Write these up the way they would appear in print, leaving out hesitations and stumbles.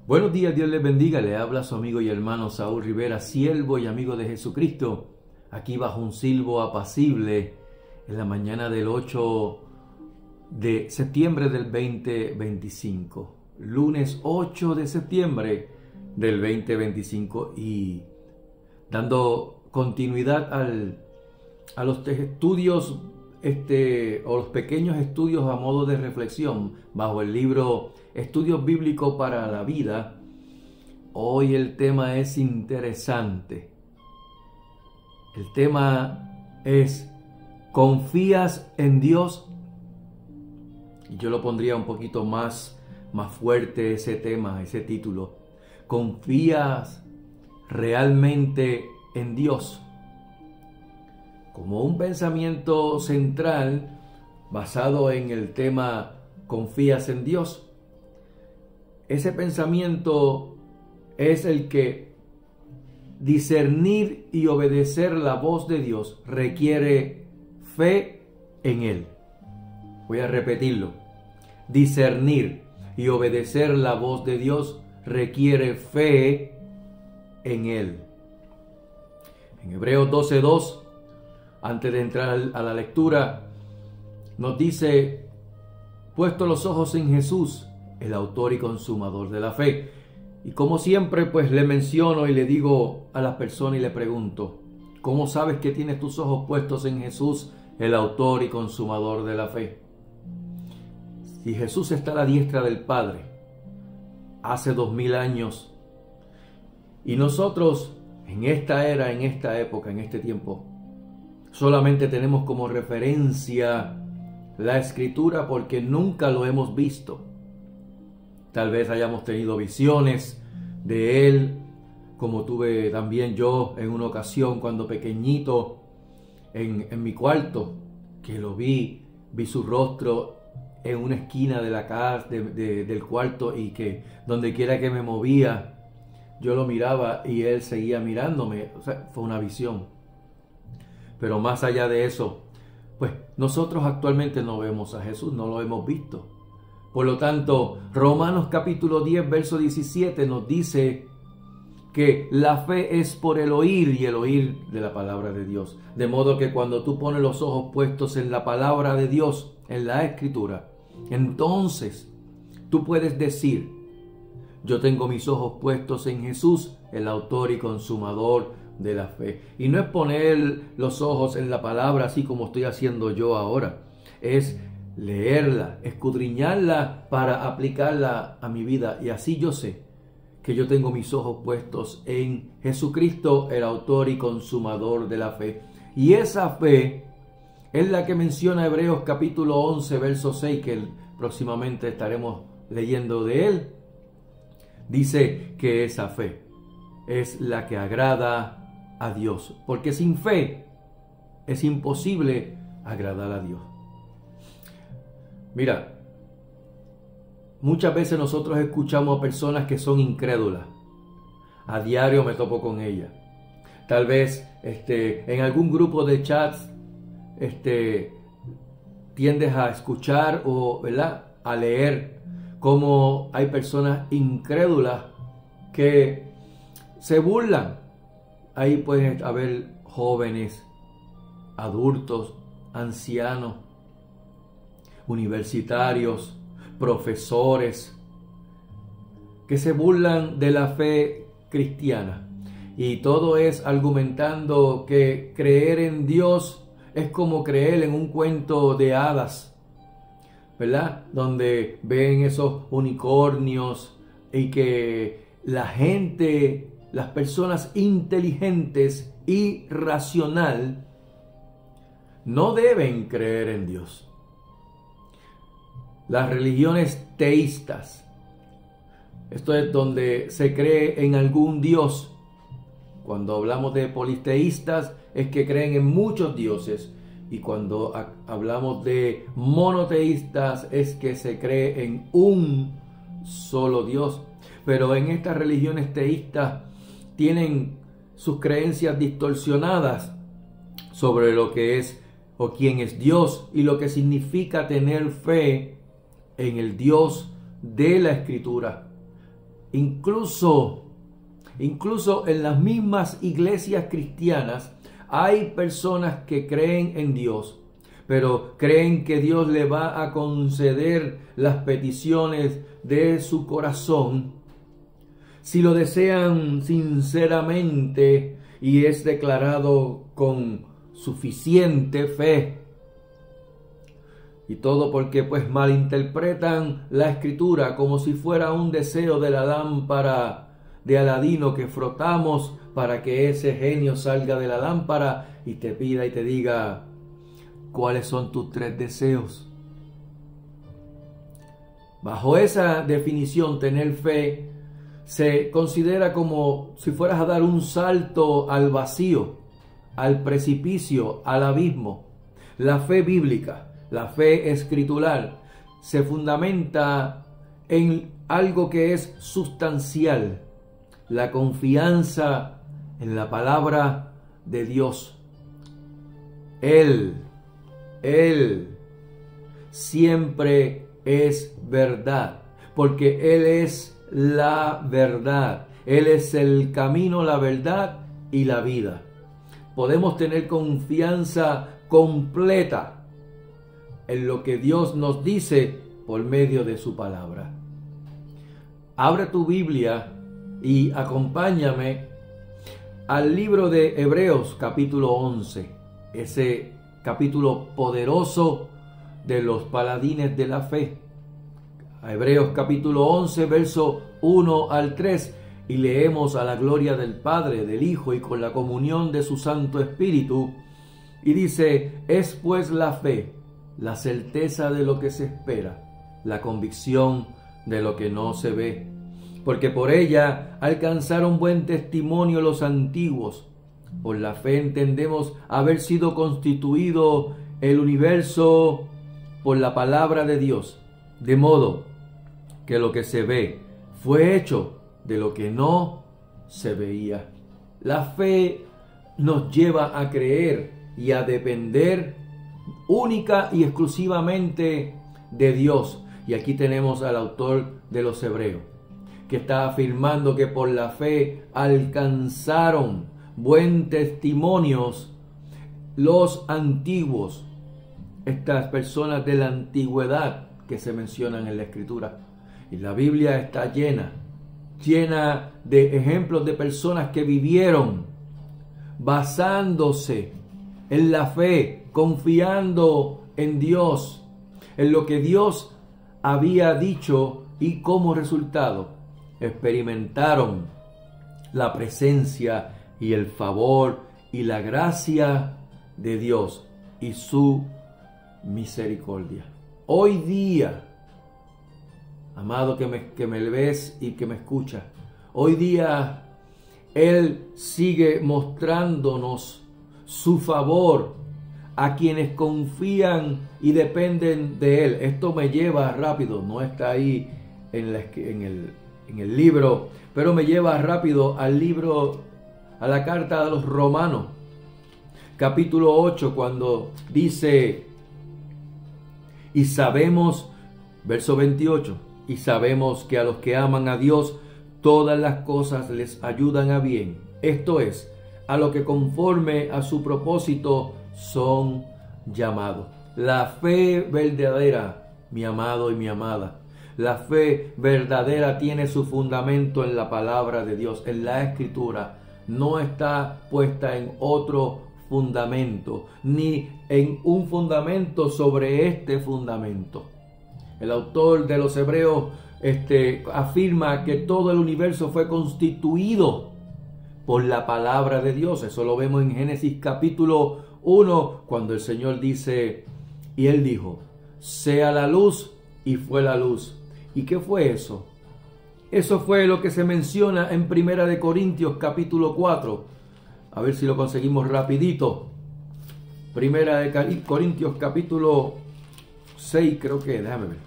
Buenos días, Dios les bendiga. Le habla su amigo y hermano Saúl Rivera, siervo y amigo de Jesucristo, aquí bajo un silbo apacible en la mañana del 8 de septiembre del 2025, lunes 8 de septiembre del 2025, y dando continuidad a los estudios o los pequeños estudios a modo de reflexión bajo el libro Estudios Bíblicos para la Vida. Hoy el tema es interesante. El tema es: ¿confías en Dios? Y yo lo pondría un poquito más fuerte, ese tema, ese título. ¿Confías realmente en Dios? Como un pensamiento central basado en el tema ¿confías en Dios? Ese pensamiento es el que discernir y obedecer la voz de Dios requiere fe en Él. Voy a repetirlo. Discernir y obedecer la voz de Dios requiere fe en Él. En Hebreos 12:2, antes de entrar a la lectura, nos dice: puesto los ojos en Jesús, el autor y consumador de la fe. Y como siempre, pues le menciono y le digo a las personas y le pregunto: ¿cómo sabes que tienes tus ojos puestos en Jesús, el autor y consumador de la fe? Si Jesús está a la diestra del Padre hace 2000 años, y nosotros en esta era, en esta época, en este tiempo, solamente tenemos como referencia la Escritura porque nunca lo hemos visto. Tal vez hayamos tenido visiones de Él, como tuve también yo en una ocasión cuando pequeñito en mi cuarto, que lo vi su rostro en una esquina de la casa, del cuarto, y que donde quiera que me movía, yo lo miraba y Él seguía mirándome. O sea, fue una visión. Pero más allá de eso, pues nosotros actualmente no vemos a Jesús, no lo hemos visto. Por lo tanto, Romanos capítulo 10, verso 17 nos dice que la fe es por el oír y el oír de la palabra de Dios. De modo que cuando tú pones los ojos puestos en la palabra de Dios, en la Escritura, entonces tú puedes decir: yo tengo mis ojos puestos en Jesús, el autor y consumador de la fe. Y no es poner los ojos en la palabra así como estoy haciendo yo ahora. Es leerla, escudriñarla para aplicarla a mi vida. Y así yo sé que yo tengo mis ojos puestos en Jesucristo, el autor y consumador de la fe. Y esa fe es la que menciona Hebreos capítulo 11, verso 6, que próximamente estaremos leyendo de él. Dice que esa fe es la que agrada a Dios, porque sin fe es imposible agradar a Dios. Mira, muchas veces nosotros escuchamos a personas que son incrédulas. A diario me topo con ellas. Tal vez en algún grupo de chats tiendes a escuchar o, ¿verdad?, a leer cómo hay personas incrédulas que se burlan. Ahí pueden haber jóvenes, adultos, ancianos, universitarios, profesores, que se burlan de la fe cristiana. Y todo es argumentando que creer en Dios es como creer en un cuento de hadas, ¿verdad? Donde ven esos unicornios y que la gente, las personas inteligentes y racional, no deben creer en Dios. Las religiones teístas, esto es donde se cree en algún Dios. Cuando hablamos de politeístas es que creen en muchos dioses, y cuando hablamos de monoteístas es que se cree en un solo Dios. Pero en estas religiones teístas tienen sus creencias distorsionadas sobre lo que es o quién es Dios y lo que significa tener fe en el Dios de la Escritura. Incluso en las mismas iglesias cristianas hay personas que creen en Dios, pero creen que Dios le va a conceder las peticiones de su corazón si lo desean sinceramente y es declarado con suficiente fe. Y todo porque pues malinterpretan la escritura como si fuera un deseo de la lámpara de Aladino que frotamos para que ese genio salga de la lámpara y te pida y te diga cuáles son tus 3 deseos. Bajo esa definición, tener fe se considera como si fueras a dar un salto al vacío, al precipicio, al abismo. La fe bíblica, la fe escritural, se fundamenta en algo que es sustancial, la confianza en la palabra de Dios. Él siempre es verdad, porque Él es la verdad. Él es el camino, la verdad y la vida. Podemos tener confianza completa en lo que Dios nos dice por medio de su palabra. Abre tu Biblia y acompáñame al libro de Hebreos capítulo 11, ese capítulo poderoso de los paladines de la fe. A Hebreos capítulo 11, verso 1 al 3, y leemos a la gloria del Padre, del Hijo y con la comunión de su Santo Espíritu. Y dice: es pues la fe, la certeza de lo que se espera, la convicción de lo que no se ve. Porque por ella alcanzaron buen testimonio los antiguos. Por la fe entendemos haber sido constituido el universo por la palabra de Dios, de modo que lo que se ve fue hecho de lo que no se veía. La fe nos lleva a creer y a depender única y exclusivamente de Dios. Y aquí tenemos al autor de los Hebreos, que está afirmando que por la fe alcanzaron buen testimonios los antiguos, estas personas de la antigüedad que se mencionan en la Escritura. Y la Biblia está llena de ejemplos de personas que vivieron basándose en la fe, confiando en Dios, en lo que Dios había dicho, y como resultado experimentaron la presencia y el favor y la gracia de Dios y su misericordia. Hoy día, amado que me ves y que me escucha, hoy día Él sigue mostrándonos su favor a quienes confían y dependen de Él. Esto me lleva rápido, no está ahí en el libro, pero me lleva rápido al libro, a la carta de los Romanos, capítulo 8, cuando dice: y sabemos, verso 28, y sabemos que a los que aman a Dios, todas las cosas les ayudan a bien. Esto es, a lo que conforme a su propósito son llamados. La fe verdadera, mi amado y mi amada, la fe verdadera tiene su fundamento en la palabra de Dios, en la Escritura. No está puesta en otro fundamento, ni en un fundamento sobre este fundamento. El autor de los Hebreos afirma que todo el universo fue constituido por la palabra de Dios. Eso lo vemos en Génesis capítulo 1, cuando el Señor dice, y Él dijo: sea la luz, y fue la luz. ¿Y qué fue eso? Eso fue lo que se menciona en Primera de Corintios capítulo 4. A ver si lo conseguimos rapidito. Primera de Corintios capítulo 6, creo que, déjame ver.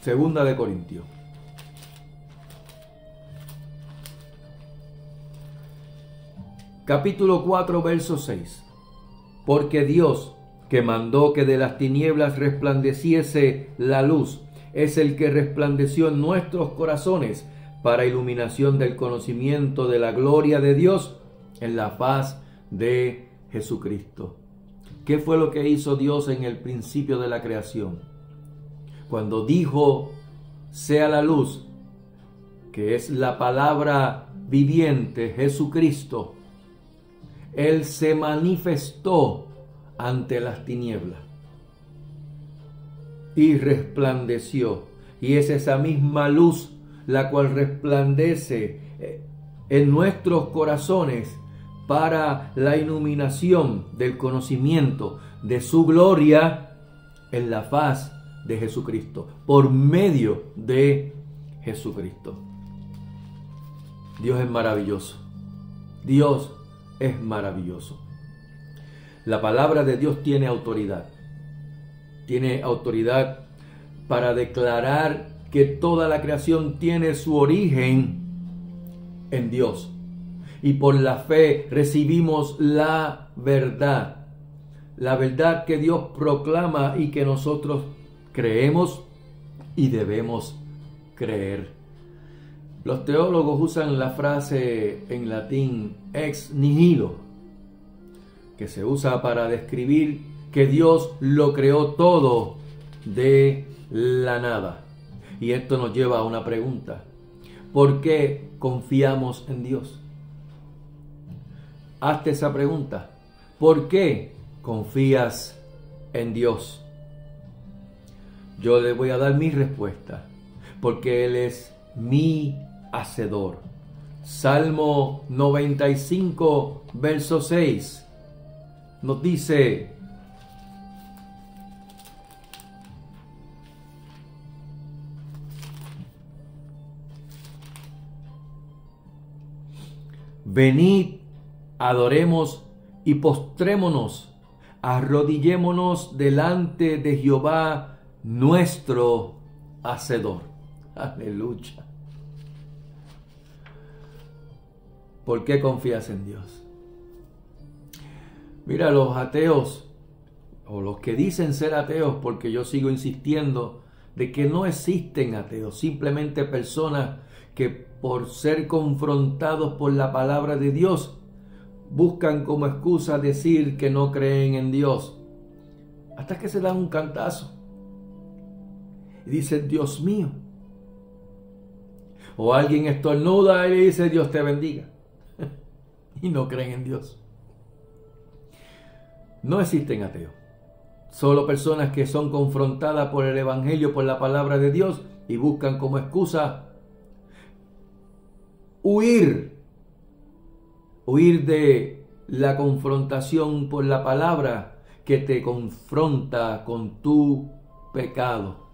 Segunda de Corintios. Capítulo 4, verso 6. Porque Dios, que mandó que de las tinieblas resplandeciese la luz, es el que resplandeció en nuestros corazones para iluminación del conocimiento de la gloria de Dios en la faz de Jesucristo. ¿Qué fue lo que hizo Dios en el principio de la creación? Cuando dijo, sea la luz, que es la palabra viviente, Jesucristo, Él se manifestó ante las tinieblas y resplandeció. Y es esa misma luz la cual resplandece en nuestros corazones para la iluminación del conocimiento de su gloria en la faz de Jesucristo, por medio de Jesucristo. Dios es maravilloso. Dios es maravilloso. La palabra de Dios tiene autoridad. Tiene autoridad para declarar que toda la creación tiene su origen en Dios. Y por la fe recibimos la verdad que Dios proclama y que nosotros creemos y debemos creer. Los teólogos usan la frase en latín ex nihilo, que se usa para describir que Dios lo creó todo de la nada. Y esto nos lleva a una pregunta: ¿por qué confiamos en Dios? Hazte esa pregunta. ¿Por qué confías en Dios? Yo le voy a dar mi respuesta. Porque Él es mi hacedor. Salmo 95, verso 6, nos dice: venid, adoremos y postrémonos, arrodillémonos delante de Jehová nuestro hacedor. Aleluya. ¿Por qué confías en Dios? Mira, los ateos, o los que dicen ser ateos, porque yo sigo insistiendo de que no existen ateos, simplemente personas que por ser confrontados por la palabra de Dios buscan como excusa decir que no creen en Dios, hasta que se dan un cantazo y dicen: Dios mío. O alguien estornuda y dice: Dios te bendiga. Y no creen en Dios. No existen ateos. Solo personas que son confrontadas por el Evangelio, por la palabra de Dios, y buscan como excusa huir de la confrontación por la palabra que te confronta con tu pecado.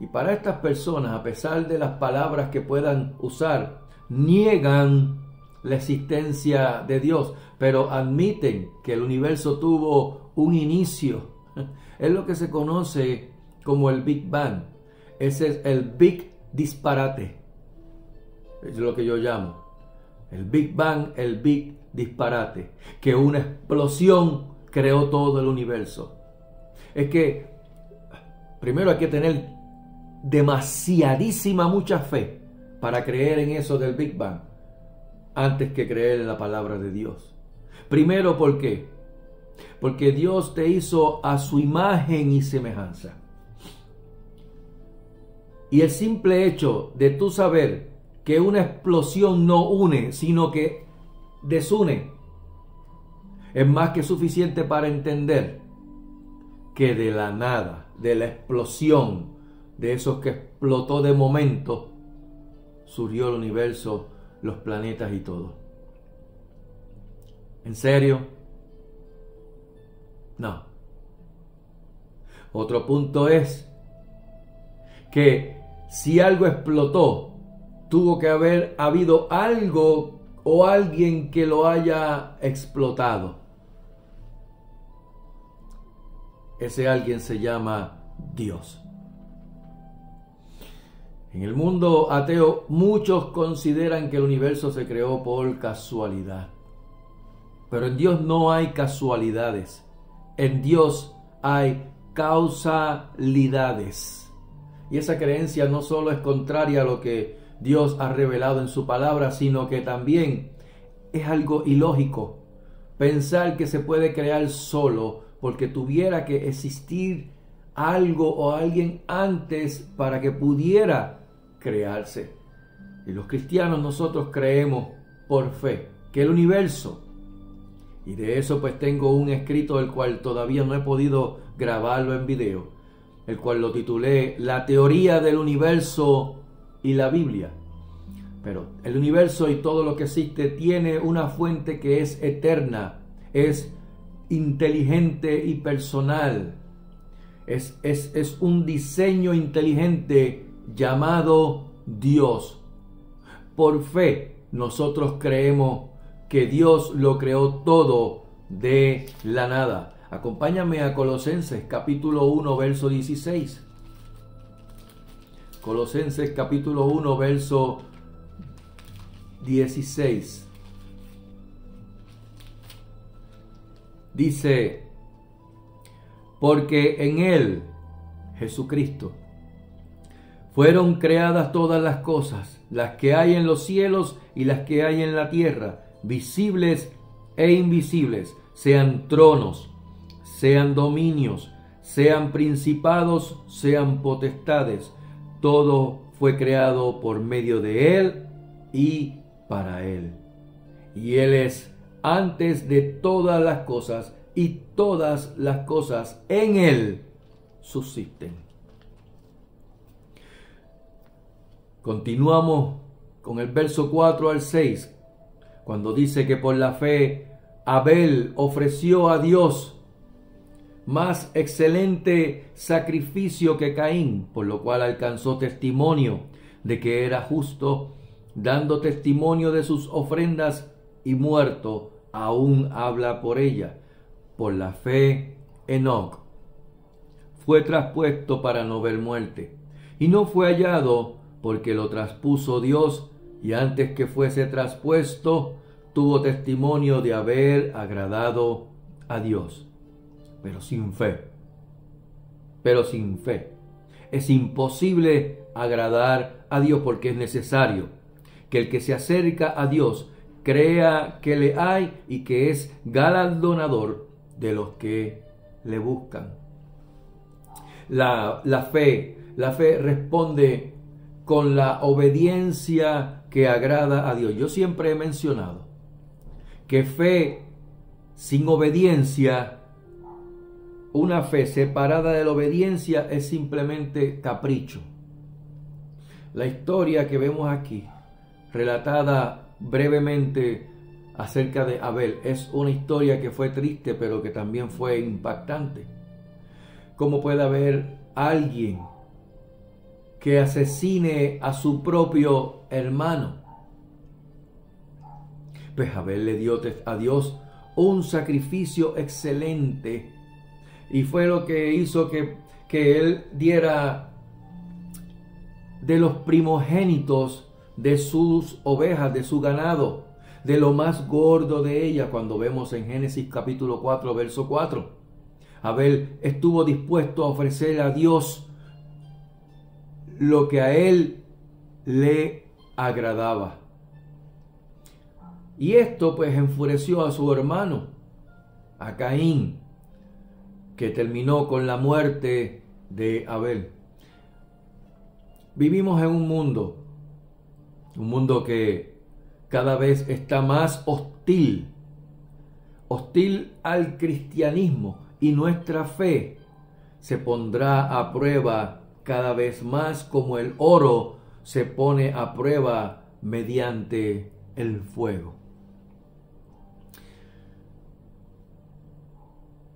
Y para estas personas, a pesar de las palabras que puedan usar, niegan la existencia de Dios, pero admiten que el universo tuvo un inicio. Es lo que se conoce como el Big Bang. Ese es el Big Disparate. Es lo que yo llamo el Big Bang, el Big Disparate, que una explosión creó todo el universo. Es que primero hay que tener demasiadísima mucha fe para creer en eso del Big Bang antes que creer en la palabra de Dios. Primero, ¿por qué? Porque Dios te hizo a su imagen y semejanza. Y el simple hecho de tú saber que una explosión no une, sino que desune, es más que suficiente para entender que de la nada, de la explosión, de esos que explotó de momento, surgió el universo, los planetas y todo. ¿En serio? No. Otro punto es que si algo explotó, tuvo que haber habido algo o alguien que lo haya explotado. Ese alguien se llama Dios. En el mundo ateo, muchos consideran que el universo se creó por casualidad. Pero en Dios no hay casualidades. en Dios hay causalidades. Y esa creencia no solo es contraria a lo que Dios ha revelado en su palabra, sino que también es algo ilógico pensar que se puede crear solo porque tuviera que existir algo o alguien antes para que pudiera crearse. Y los cristianos nosotros creemos por fe que el universo, y de eso pues tengo un escrito el cual todavía no he podido grabarlo en video, el cual lo titulé La teoría del universo y la Biblia. Pero el universo y todo lo que existe tiene una fuente que es eterna, es inteligente y personal. Es un diseño inteligente llamado Dios. Por fe nosotros creemos que Dios lo creó todo de la nada. Acompáñame a Colosenses capítulo 1 verso 16. Colosenses capítulo 1 verso 16. Dice: porque en Él, Jesucristo, fueron creadas todas las cosas, las que hay en los cielos y las que hay en la tierra, visibles e invisibles, sean tronos, sean dominios, sean principados, sean potestades. Todo fue creado por medio de Él y para Él. Y Él es antes de todas las cosas, y todas las cosas en Él subsisten. Continuamos con el verso 4 al 6, cuando dice que por la fe Abel ofreció a Dios más excelente sacrificio que Caín, por lo cual alcanzó testimonio de que era justo, dando testimonio de sus ofrendas, y muerto aún habla por ella. Por la fe Enoc fue traspuesto para no ver muerte, y no fue hallado porque lo traspuso Dios, y antes que fuese traspuesto tuvo testimonio de haber agradado a Dios. Pero sin fe es imposible agradar a Dios, porque es necesario que el que se acerca a Dios crea que le hay y que es galardonador de los que le buscan. La fe responde con la obediencia que agrada a Dios. Yo siempre he mencionado que fe sin obediencia, una fe separada de la obediencia, es simplemente capricho. La historia que vemos aquí, relatada brevemente acerca de Abel, es una historia que fue triste, pero que también fue impactante. ¿Cómo puede haber alguien que asesine a su propio hermano? Pues Abel le dio a Dios un sacrificio excelente, y fue lo que hizo que él diera de los primogénitos de sus ovejas, de su ganado, de lo más gordo de ella, cuando vemos en Génesis capítulo 4, verso 4. Abel estuvo dispuesto a ofrecer a Dios lo que a él le agradaba. Y esto pues enfureció a su hermano, a Caín, que terminó con la muerte de Abel. Vivimos en un mundo que cada vez está más hostil al cristianismo, y nuestra fe se pondrá a prueba cada vez más, como el oro se pone a prueba mediante el fuego.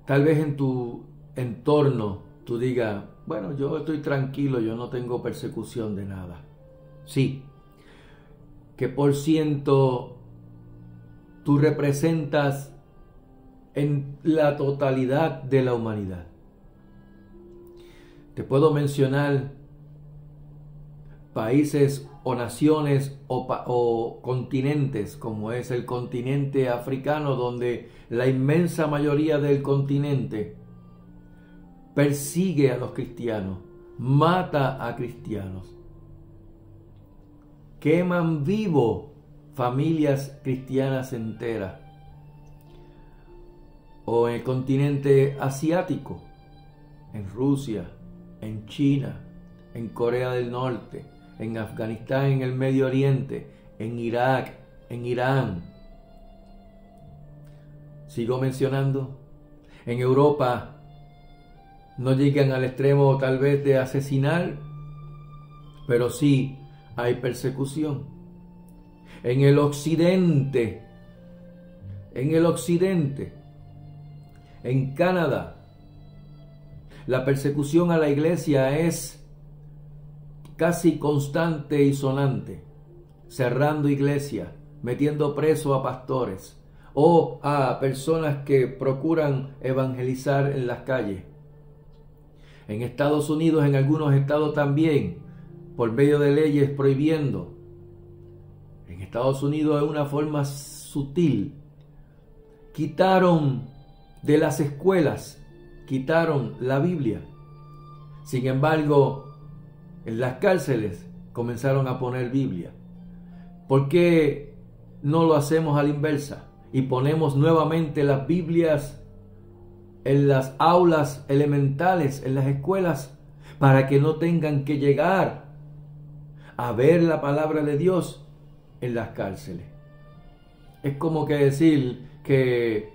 Tal vez en tu entorno tú digas: bueno, yo estoy tranquilo, yo no tengo persecución de nada. Sí. ¿Qué por ciento tú representas en la totalidad de la humanidad? Te puedo mencionar países o naciones o continentes, como es el continente africano, donde la inmensa mayoría del continente persigue a los cristianos, mata a cristianos, queman vivo familias cristianas enteras. O en el continente asiático, en Rusia, en China, en Corea del Norte, en Afganistán, en el Medio Oriente, en Irak, en Irán. Sigo mencionando. En Europa no llegan al extremo tal vez de asesinar, pero sí hay persecución. En el occidente, en Canadá, la persecución a la iglesia es casi constante y sonante, cerrando iglesias, metiendo preso a pastores o a personas que procuran evangelizar en las calles. En Estados Unidos, en algunos estados también, por medio de leyes prohibiendo. En Estados Unidos, de una forma sutil, quitaron de las escuelas, quitaron la Biblia. Sin embargo, en las cárceles comenzaron a poner Biblia. ¿Por qué no lo hacemos a la inversa y ponemos nuevamente las Biblias en las aulas elementales, en las escuelas, para que no tengan que llegar a ver la palabra de Dios en las cárceles? Es como que decir que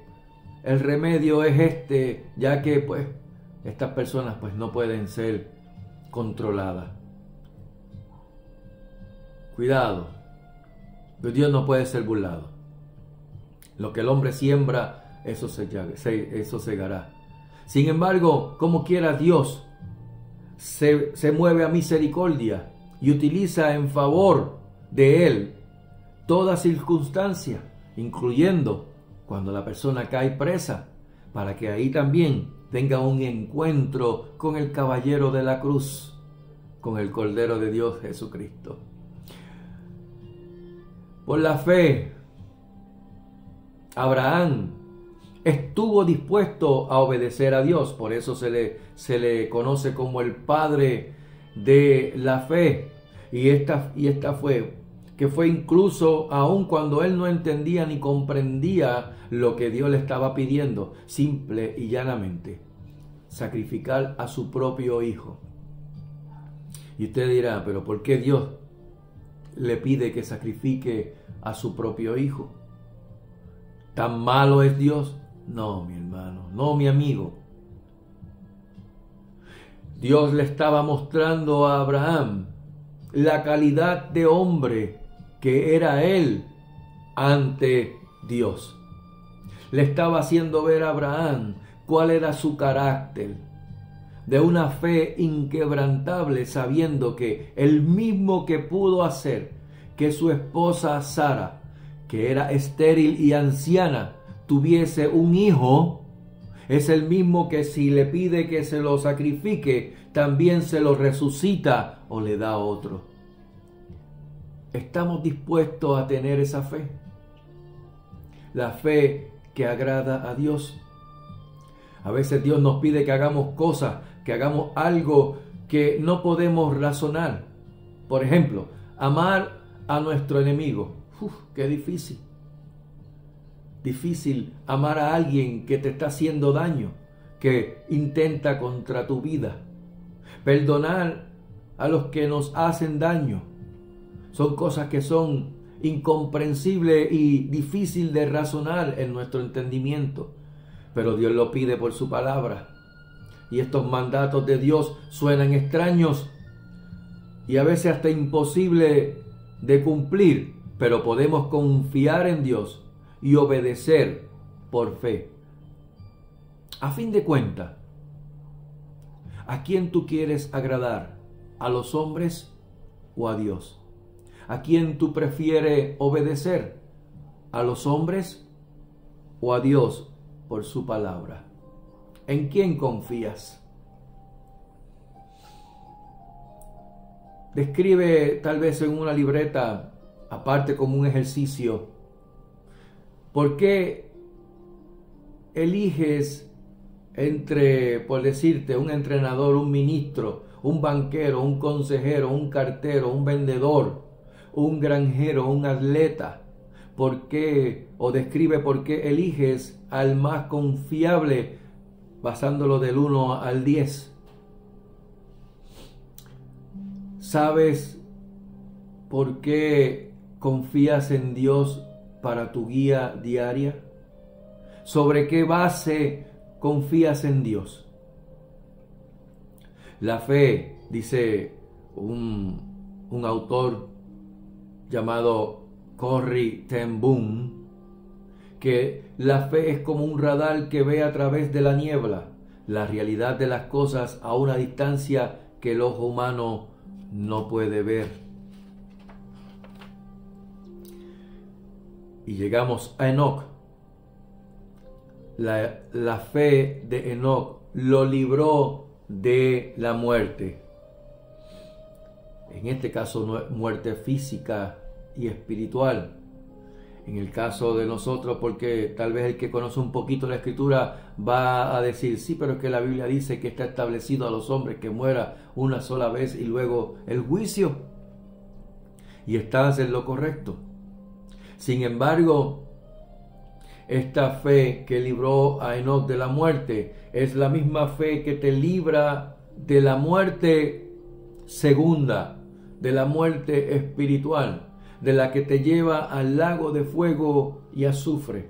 el remedio es este, ya que pues estas personas pues no pueden ser controladas. Cuidado, Dios no puede ser burlado. Lo que el hombre siembra, eso segará. Sin embargo, como quiera, Dios se mueve a misericordia y utiliza en favor de él toda circunstancia, incluyendo cuando la persona cae presa, para que ahí también tenga un encuentro con el caballero de la cruz, con el Cordero de Dios Jesucristo. Por la fe, Abraham estuvo dispuesto a obedecer a Dios, por eso se le conoce como el padre de la fe. Y esta fue incluso aun cuando él no entendía ni comprendía lo que Dios le estaba pidiendo, simple y llanamente sacrificar a su propio hijo. Y usted dirá, pero ¿por qué Dios le pide que sacrifique a su propio hijo? ¿Tan malo es Dios? No, mi hermano, no, mi amigo. Dios le estaba mostrando a Abraham la calidad de hombre que era él ante Dios. Le estaba haciendo ver a Abraham cuál era su carácter, de una fe inquebrantable, sabiendo que el mismo que pudo hacer que su esposa Sara, que era estéril y anciana, tuviese un hijo, es el mismo que si le pide que se lo sacrifique, también se lo resucita o le da otro. ¿Estamos dispuestos a tener esa fe? La fe que agrada a Dios. A veces Dios nos pide que hagamos cosas, que hagamos algo que no podemos razonar. Por ejemplo, amar a nuestro enemigo. ¡Qué difícil! Difícil amar a alguien que te está haciendo daño, que intenta contra tu vida. Perdonar a los que nos hacen daño. Son cosas que son incomprensibles y difíciles de razonar en nuestro entendimiento. Pero Dios lo pide por su palabra. Y estos mandatos de Dios suenan extraños y a veces hasta imposibles de cumplir, pero podemos confiar en Dios y obedecer por fe. A fin de cuentas, ¿a quién tú quieres agradar? ¿A los hombres o a Dios? ¿A quién tú prefieres obedecer? ¿A los hombres o a Dios por su palabra? ¿En quién confías? describe tal vez en una libreta, aparte como un ejercicio, ¿por qué eliges entre, por decirte, un entrenador, un ministro, un banquero, un consejero, un cartero, un vendedor, un granjero, un atleta? ¿Por qué? O describe por qué eliges al más confiable basándolo del 1 al 10. ¿Sabes por qué confías en Dios para tu guía diaria? ¿Sobre qué base confías en Dios? La fe, dice un autor llamado Corrie ten Boom, que la fe es como un radar que ve a través de la niebla la realidad de las cosas a una distancia que el ojo humano no puede ver. Y llegamos a Enoc. La fe de Enoc lo libró de la muerte. En este caso, muerte física y espiritual. En el caso de nosotros, porque tal vez el que conoce un poquito la Escritura va a decir, sí, pero es que la Biblia dice que está establecido a los hombres que muera una sola vez y luego el juicio. Y estás en lo correcto. Sin embargo, esta fe que libró a Enoc de la muerte es la misma fe que te libra de la muerte segunda, de la muerte espiritual, de la que te lleva al lago de fuego y azufre,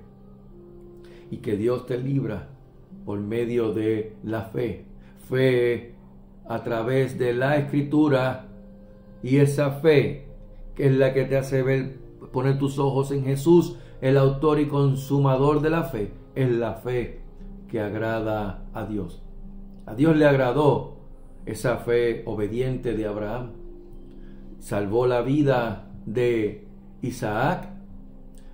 y que Dios te libra por medio de la fe a través de la Escritura, y esa fe que es la que te hace poner tus ojos en Jesús, el autor y consumador de la fe, es la fe que agrada a Dios. A Dios le agradó esa fe obediente de Abraham. Salvó la vida de Isaac,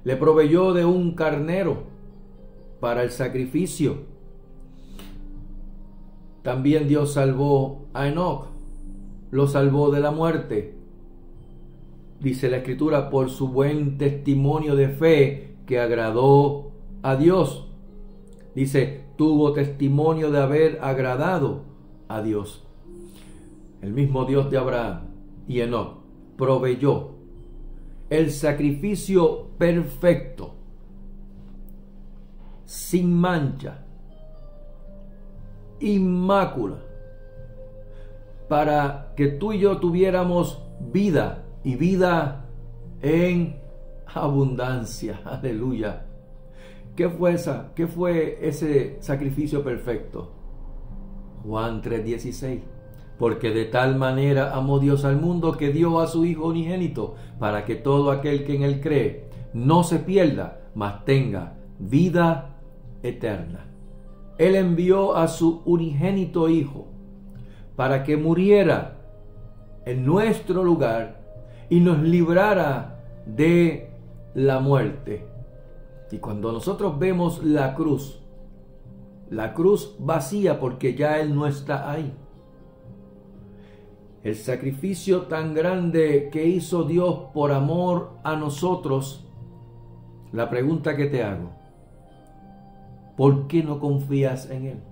le proveyó de un carnero para el sacrificio. También Dios salvó a Enoc, lo salvó de la muerte. Dice la Escritura, por su buen testimonio de fe que agradó a Dios. Dice, tuvo testimonio de haber agradado a Dios. El mismo Dios de Abraham y Enoc proveyó el sacrificio perfecto, sin mancha, inmácula, para que tú y yo tuviéramos vida y vida en abundancia. Aleluya. ¿Qué fue ese sacrificio perfecto? Juan 3:16. Porque de tal manera amó Dios al mundo que dio a su Hijo unigénito, para que todo aquel que en él cree no se pierda, mas tenga vida eterna. Él envió a su unigénito Hijo para que muriera en nuestro lugar y nos librara de la muerte. Y cuando nosotros vemos la cruz vacía, porque ya Él no está ahí. El sacrificio tan grande que hizo Dios por amor a nosotros, la pregunta que te hago, ¿por qué no confías en Él?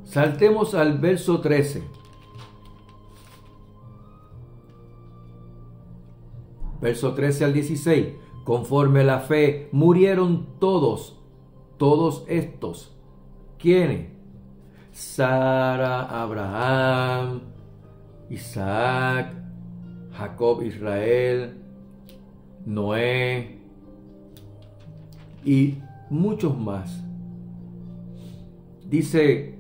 Saltemos al verso 13. Verso 13 al 16. Conforme a la fe murieron todos estos. ¿Quiénes? Sara, Abraham, Isaac, Jacob, Israel, Noé y muchos más. Dice,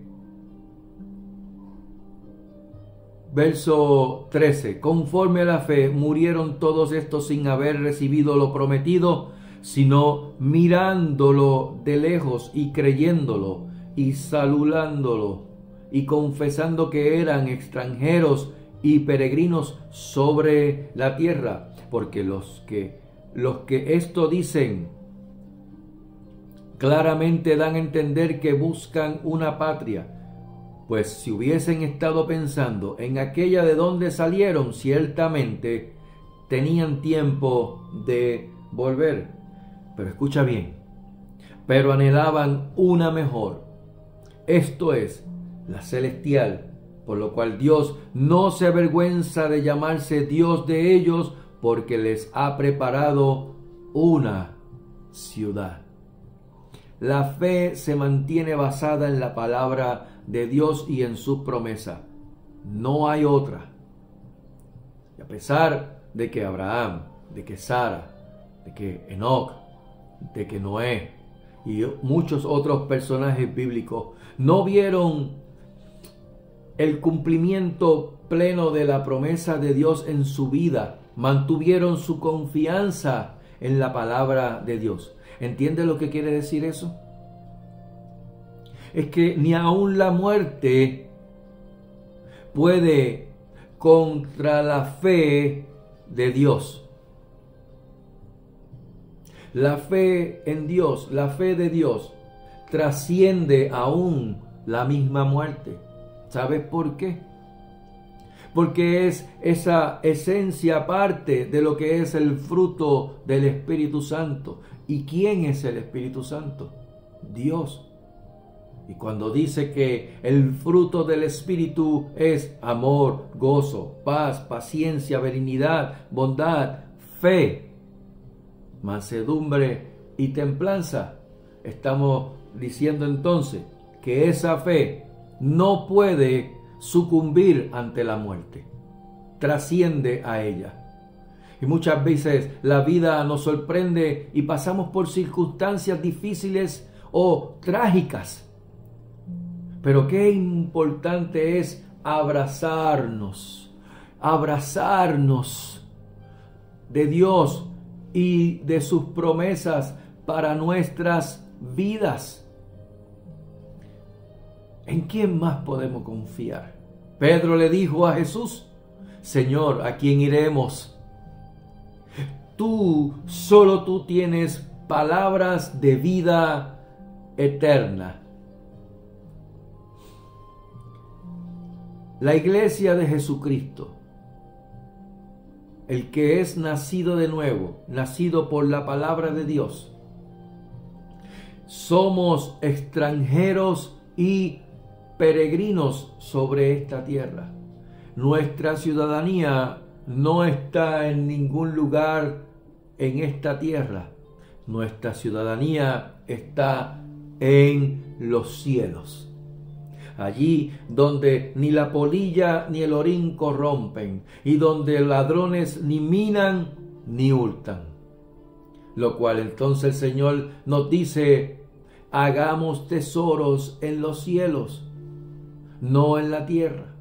verso 13, conforme a la fe murieron todos estos sin haber recibido lo prometido, sino mirándolo de lejos y creyéndolo y saludándolo y confesando que eran extranjeros y peregrinos sobre la tierra, porque los que esto dicen claramente dan a entender que buscan una patria. Pues si hubiesen estado pensando en aquella de donde salieron, ciertamente tenían tiempo de volver. Pero escucha bien, pero anhelaban una mejor, esto es, la celestial, por lo cual Dios no se avergüenza de llamarse Dios de ellos, porque les ha preparado una ciudad. La fe se mantiene basada en la palabra de Dios y en sus promesas. No hay otra. Y a pesar de que Abraham, de que Sara, de que Enoc, de que Noé y muchos otros personajes bíblicos no vieron el cumplimiento pleno de la promesa de Dios en su vida, mantuvieron su confianza en la palabra de Dios. ¿Entiende lo que quiere decir eso? Es que ni aun la muerte puede contra la fe de Dios. La fe en Dios, la fe de Dios, trasciende aún la misma muerte. ¿Sabes por qué? Porque es esa esencia parte de lo que es el fruto del Espíritu Santo. ¿Y quién es el Espíritu Santo? Dios. Y cuando dice que el fruto del Espíritu es amor, gozo, paz, paciencia, benignidad, bondad, fe, mansedumbre y templanza, estamos diciendo entonces que esa fe no puede sucumbir ante la muerte, trasciende a ella. Y muchas veces la vida nos sorprende y pasamos por circunstancias difíciles o trágicas. Pero qué importante es abrazarnos de Dios y de sus promesas para nuestras vidas. ¿En quién más podemos confiar? Pedro le dijo a Jesús: Señor, ¿a quién iremos? Solo tú tienes palabras de vida eterna. La iglesia de Jesucristo, el que es nacido de nuevo, nacido por la palabra de Dios, somos extranjeros y peregrinos sobre esta tierra. Nuestra ciudadanía no está en ningún lugar en esta tierra. Nuestra ciudadanía está en los cielos. Allí donde ni la polilla ni el orín corrompen, y donde ladrones ni minan ni hurtan. Lo cual entonces el Señor nos dice: hagamos tesoros en los cielos, no en la tierra.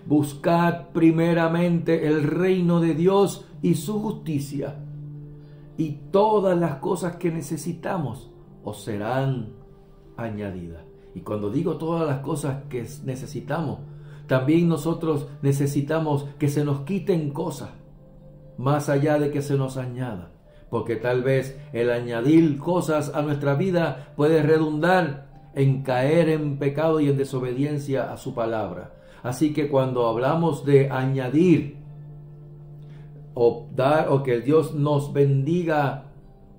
Buscad primeramente el reino de Dios y su justicia, y todas las cosas que necesitamos os serán añadidas. Y cuando digo todas las cosas que necesitamos, también nosotros necesitamos que se nos quiten cosas, más allá de que se nos añada. Porque tal vez el añadir cosas a nuestra vida puede redundar en caer en pecado y en desobediencia a su palabra. Así que cuando hablamos de añadir o dar, o que Dios nos bendiga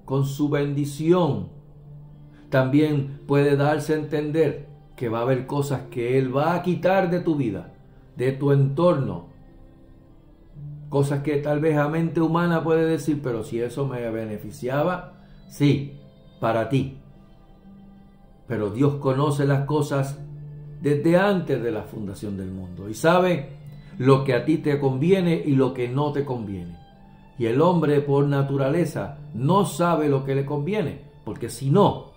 con su bendición, también puede darse a entender que va a haber cosas que Él va a quitar de tu vida, de tu entorno. Cosas que tal vez a mente humana puede decir: pero si eso me beneficiaba, sí, para ti. Pero Dios conoce las cosas desde antes de la fundación del mundo y sabe lo que a ti te conviene y lo que no te conviene. Y el hombre por naturaleza no sabe lo que le conviene, porque si no,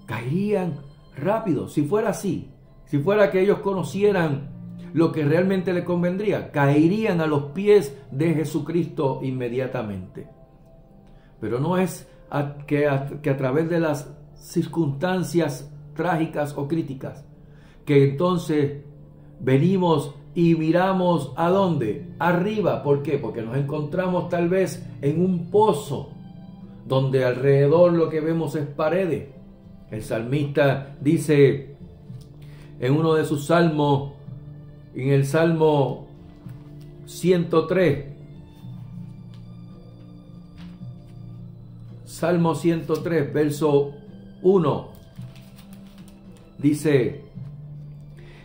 caerían rápido. Si fuera así, si fuera que ellos conocieran lo que realmente les convendría, caerían a los pies de Jesucristo inmediatamente. Pero no es que a través de las circunstancias trágicas o críticas que entonces venimos y miramos ¿a dónde? Arriba. ¿Por qué? Porque nos encontramos tal vez en un pozo donde alrededor lo que vemos es paredes. El salmista dice: en uno de sus salmos, en el Salmo 103. Salmo 103, verso 1. Dice: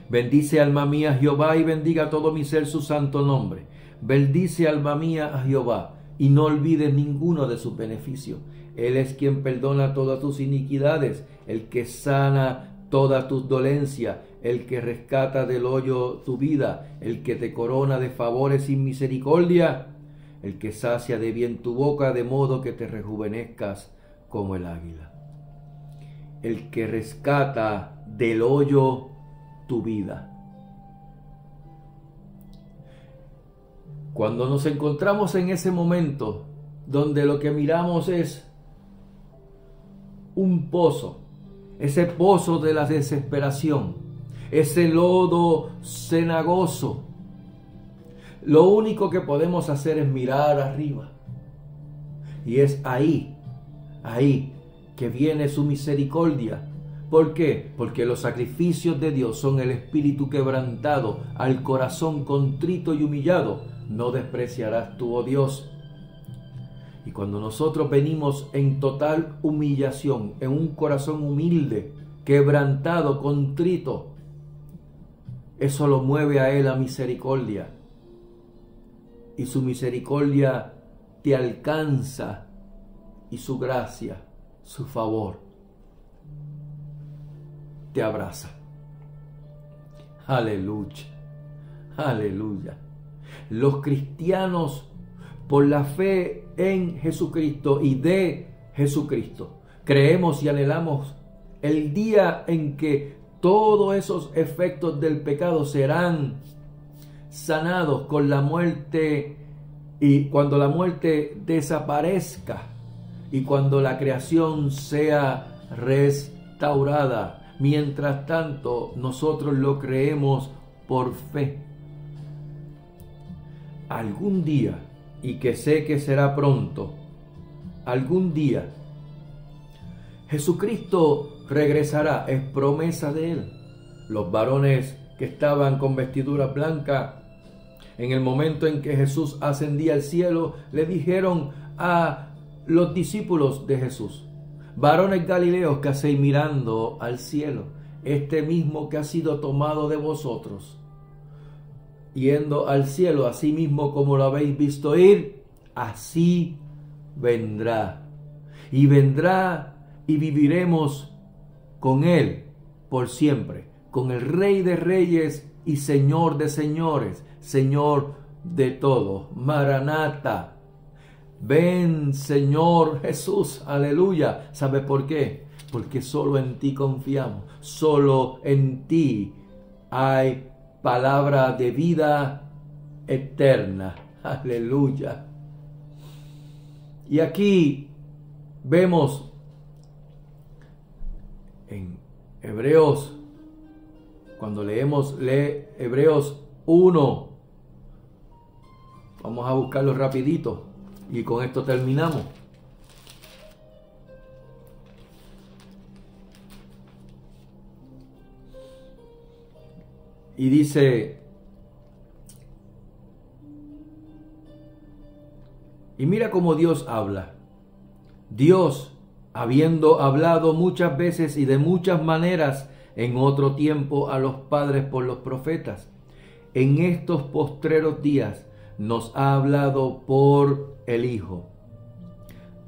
bendice alma mía a Jehová y bendiga todo mi ser su santo nombre. Bendice alma mía a Jehová y no olvides ninguno de sus beneficios. Él es quien perdona todas tus iniquidades, el que sana todas tus dolencias, el que rescata del hoyo tu vida, el que te corona de favores sin misericordia, el que sacia de bien tu boca de modo que te rejuvenezcas como el águila. El que rescata del hoyo tu vida. Cuando nos encontramos en ese momento donde lo que miramos es un pozo, ese pozo de la desesperación, ese lodo cenagoso, lo único que podemos hacer es mirar arriba. Y es ahí que viene su misericordia. ¿Por qué? Porque los sacrificios de Dios son el espíritu quebrantado, al corazón contrito y humillado no despreciarás tú, oh Dios. Y cuando nosotros venimos en total humillación, en un corazón humilde, quebrantado, contrito, eso lo mueve a Él a misericordia. Y su misericordia te alcanza y su gracia, su favor, te abraza. Aleluya, aleluya. Los cristianos, por la fe en Jesucristo y de Jesucristo, creemos y anhelamos el día en que todos esos efectos del pecado serán sanados con la muerte, y cuando la muerte desaparezca y cuando la creación sea restaurada. Mientras tanto, nosotros lo creemos por fe. Algún día, y que sé que será pronto, algún día Jesucristo regresará, es promesa de Él. Los varones que estaban con vestiduras blancas, en el momento en que Jesús ascendía al cielo, le dijeron a los discípulos de Jesús: varones galileos, que hacéis mirando al cielo, este mismo que ha sido tomado de vosotros, yendo al cielo, así mismo como lo habéis visto ir, así vendrá. Y vendrá y viviremos con Él por siempre, con el Rey de Reyes y Señor de Señores, Señor de todos. Maranata, ven Señor Jesús, aleluya. ¿Sabe por qué? Porque solo en ti confiamos, solo en ti hay palabra de vida eterna, aleluya. Y aquí vemos en Hebreos, cuando leemos Hebreos 1, vamos a buscarlo rapidito y con esto terminamos. Y dice: y mira cómo Dios habla. Dios, habiendo hablado muchas veces y de muchas maneras en otro tiempo a los padres por los profetas, en estos postreros días nos ha hablado por el Hijo,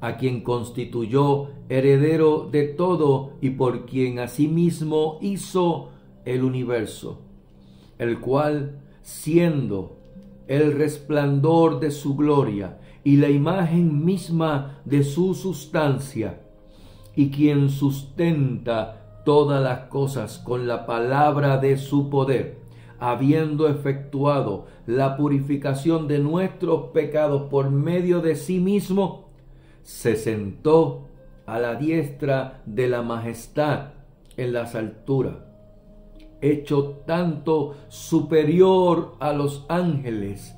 a quien constituyó heredero de todo y por quien asimismo hizo el universo, el cual, siendo el resplandor de su gloria y la imagen misma de su sustancia, y quien sustenta todas las cosas con la palabra de su poder, habiendo efectuado la purificación de nuestros pecados por medio de sí mismo, se sentó a la diestra de la majestad en las alturas, hecho tanto superior a los ángeles,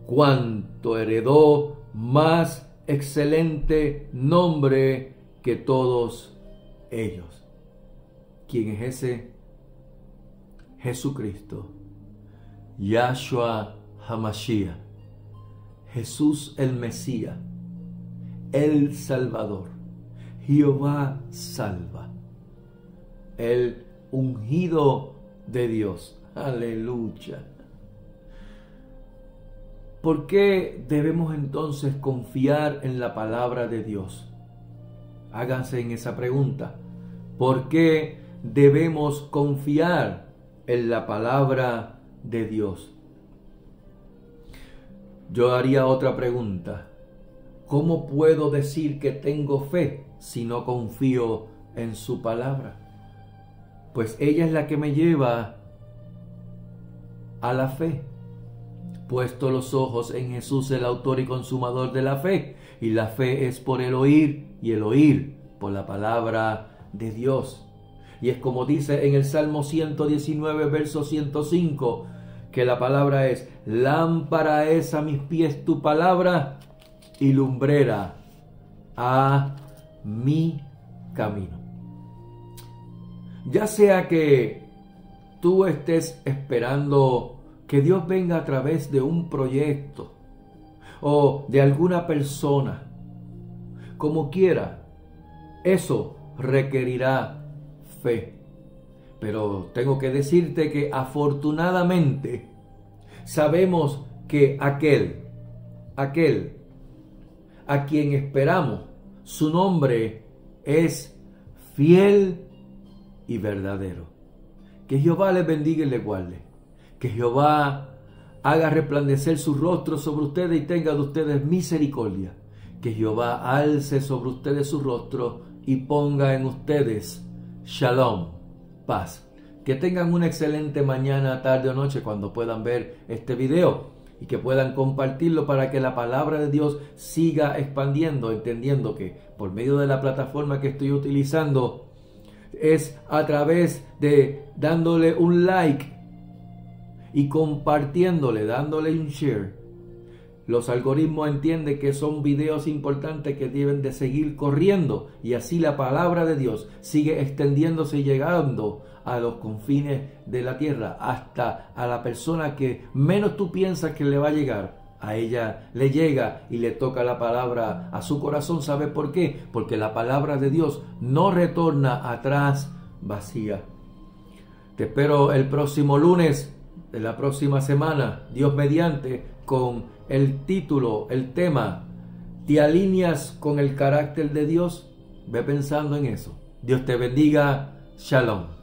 cuanto heredó más excelente nombre que todos ellos. ¿Quién es ese Jesucristo, Yahshua HaMashiach, Jesús el Mesías, el Salvador, Jehová salva, el ungido de Dios. Aleluya. ¿Por qué debemos entonces confiar en la palabra de Dios? Háganse en esa pregunta. ¿Por qué debemos confiar en la palabra de Dios? Yo haría otra pregunta. ¿Cómo puedo decir que tengo fe si no confío en su palabra? Pues ella es la que me lleva a la fe. Puesto los ojos en Jesús, el autor y consumador de la fe. Y la fe es por el oír, y el oír por la palabra de Dios. Y es como dice en el Salmo 119, verso 105, que la palabra es: lámpara es a mis pies tu palabra y lumbrera a mi camino. Ya sea que tú estés esperando que Dios venga a través de un proyecto o de alguna persona, como quiera, eso requerirá fe. Pero tengo que decirte que afortunadamente sabemos que aquel a quien esperamos, su nombre es fiel y verdadero. Que Jehová les bendiga y les guarde. Que Jehová haga resplandecer su rostro sobre ustedes y tenga de ustedes misericordia. Que Jehová alce sobre ustedes su rostro y ponga en ustedes shalom, paz. Que tengan una excelente mañana, tarde o noche cuando puedan ver este video y que puedan compartirlo para que la palabra de Dios siga expandiendo, entendiendo que por medio de la plataforma que estoy utilizando es a través de dándole un like y compartiéndole, dándole un share. Los algoritmos entienden que son videos importantes que deben de seguir corriendo y así la palabra de Dios sigue extendiéndose y llegando a los confines de la tierra, hasta a la persona que menos tú piensas que le va a llegar. A ella le llega y le toca la palabra a su corazón. ¿Sabe por qué? Porque la palabra de Dios no retorna atrás vacía. Te espero el próximo lunes de la próxima semana, Dios mediante, con el título, el tema: ¿te alineas con el carácter de Dios? Ve pensando en eso. Dios te bendiga. Shalom.